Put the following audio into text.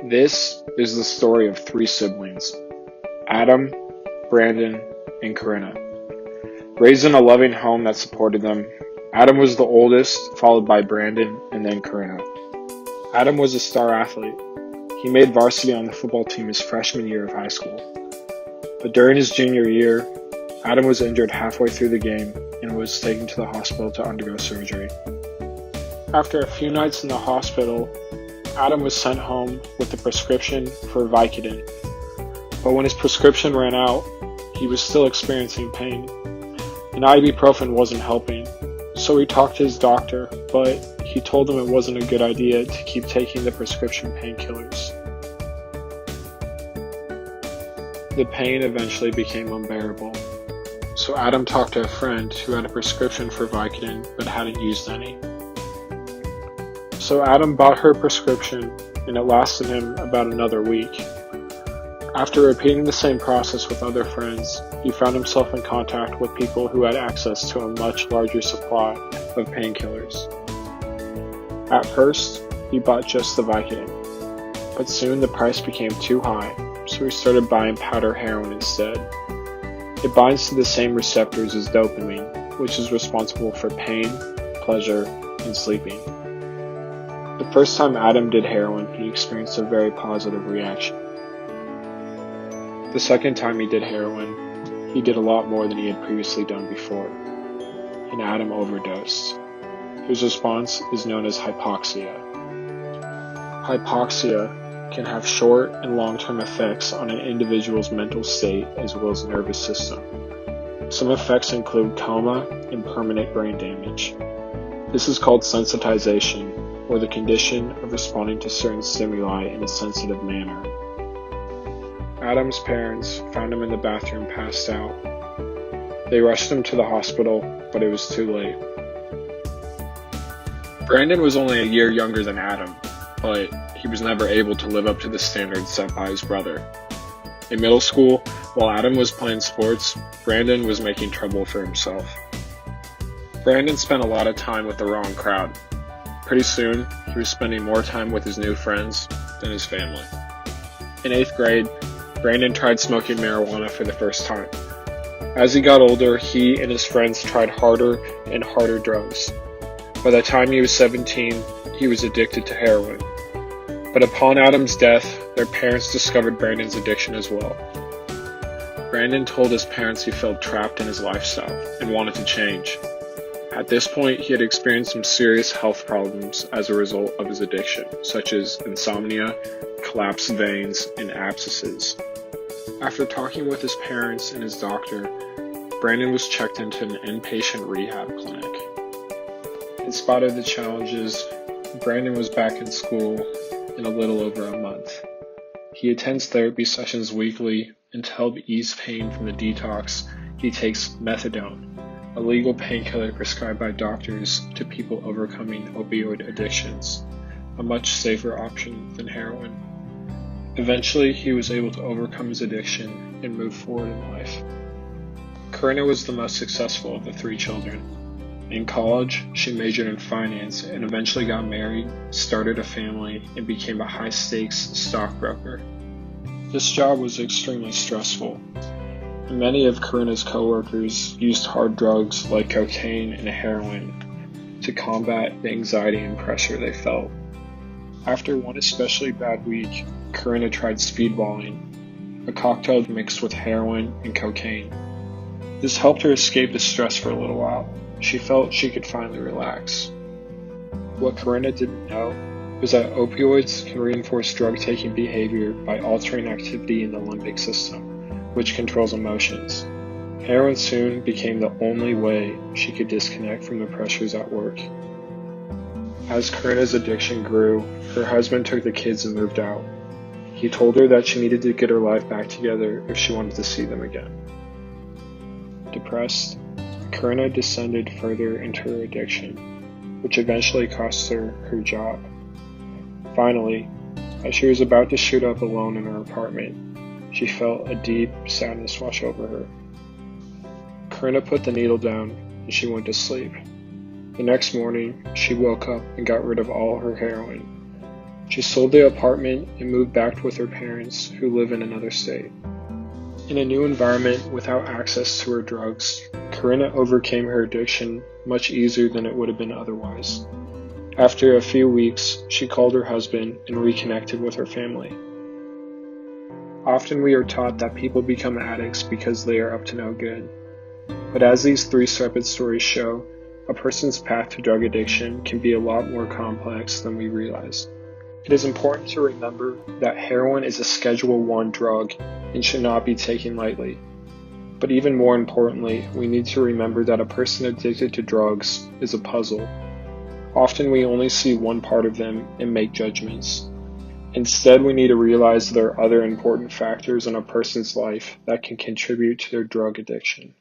This is the story of three siblings, Adam, Brandon, and Corinna. Raised in a loving home that supported them, Adam was the oldest, followed by Brandon and then Corinna. Adam was a star athlete. He made varsity on the football team his freshman year of high school. But during his junior year, Adam was injured halfway through the game and was taken to the hospital to undergo surgery. After a few nights in the hospital, Adam was sent home with a prescription for Vicodin. But when his prescription ran out, he was still experiencing pain, and ibuprofen wasn't helping. So he talked to his doctor, but he told him it wasn't a good idea to keep taking the prescription painkillers. The pain eventually became unbearable. So Adam talked to a friend who had a prescription for Vicodin but hadn't used any. So Adam bought her prescription, and it lasted him about another week. After repeating the same process with other friends, he found himself in contact with people who had access to a much larger supply of painkillers. At first, he bought just the Vicodin, but soon the price became too high, so he started buying powder heroin instead. It binds to the same receptors as dopamine, which is responsible for pain, pleasure, and sleeping. The first time Adam did heroin, he experienced a very positive reaction. The second time he did heroin, he did a lot more than he had previously done before, and Adam overdosed. His response is known as hypoxia. Hypoxia can have short and long-term effects on an individual's mental state as well as nervous system. Some effects include coma and permanent brain damage. This is called sensitization, or the condition of responding to certain stimuli in a sensitive manner. Adam's parents found him in the bathroom passed out. They rushed him to the hospital, but it was too late. Brandon was only a year younger than Adam, but he was never able to live up to the standards set by his brother. In middle school, while Adam was playing sports, Brandon was making trouble for himself. Brandon spent a lot of time with the wrong crowd. Pretty soon, he was spending more time with his new friends than his family. In 8th grade, Brandon tried smoking marijuana for the first time. As he got older, he and his friends tried harder and harder drugs. By the time he was 17, he was addicted to heroin. But upon Adam's death, their parents discovered Brandon's addiction as well. Brandon told his parents he felt trapped in his lifestyle and wanted to change. At this point, he had experienced some serious health problems as a result of his addiction, such as insomnia, collapsed veins, and abscesses. After talking with his parents and his doctor, Brandon was checked into an inpatient rehab clinic. In spite of the challenges, Brandon was back in school in a little over a month. He attends therapy sessions weekly, and to help ease pain from the detox, he takes methadone, a legal painkiller prescribed by doctors to people overcoming opioid addictions, a much safer option than heroin. Eventually, he was able to overcome his addiction and move forward in life. Corinna was the most successful of the three children. In college, she majored in finance and eventually got married, started a family, and became a high-stakes stockbroker. This job was extremely stressful. Many of Corinna's coworkers used hard drugs like cocaine and heroin to combat the anxiety and pressure they felt. After one especially bad week, Corinna tried speedballing, a cocktail mixed with heroin and cocaine. This helped her escape the stress for a little while. She felt she could finally relax. What Corinna didn't know was that opioids can reinforce drug-taking behavior by altering activity in the limbic system, which controls emotions. Heroin soon became the only way she could disconnect from the pressures at work. As Corinna's addiction grew, her husband took the kids and moved out. He told her that she needed to get her life back together if she wanted to see them again. Depressed, Corinna descended further into her addiction, which eventually cost her her job. Finally, as she was about to shoot up alone in her apartment, she felt a deep sadness wash over her. Corinna put the needle down and she went to sleep. The next morning, she woke up and got rid of all her heroin. She sold the apartment and moved back with her parents, who live in another state. In a new environment without access to her drugs, Corinna overcame her addiction much easier than it would have been otherwise. After a few weeks, she called her husband and reconnected with her family. Often we are taught that people become addicts because they are up to no good. But as these three separate stories show, a person's path to drug addiction can be a lot more complex than we realize. It is important to remember that heroin is a Schedule I drug and should not be taken lightly. But even more importantly, we need to remember that a person addicted to drugs is a puzzle. Often we only see one part of them and make judgments. Instead, we need to realize there are other important factors in a person's life that can contribute to their drug addiction.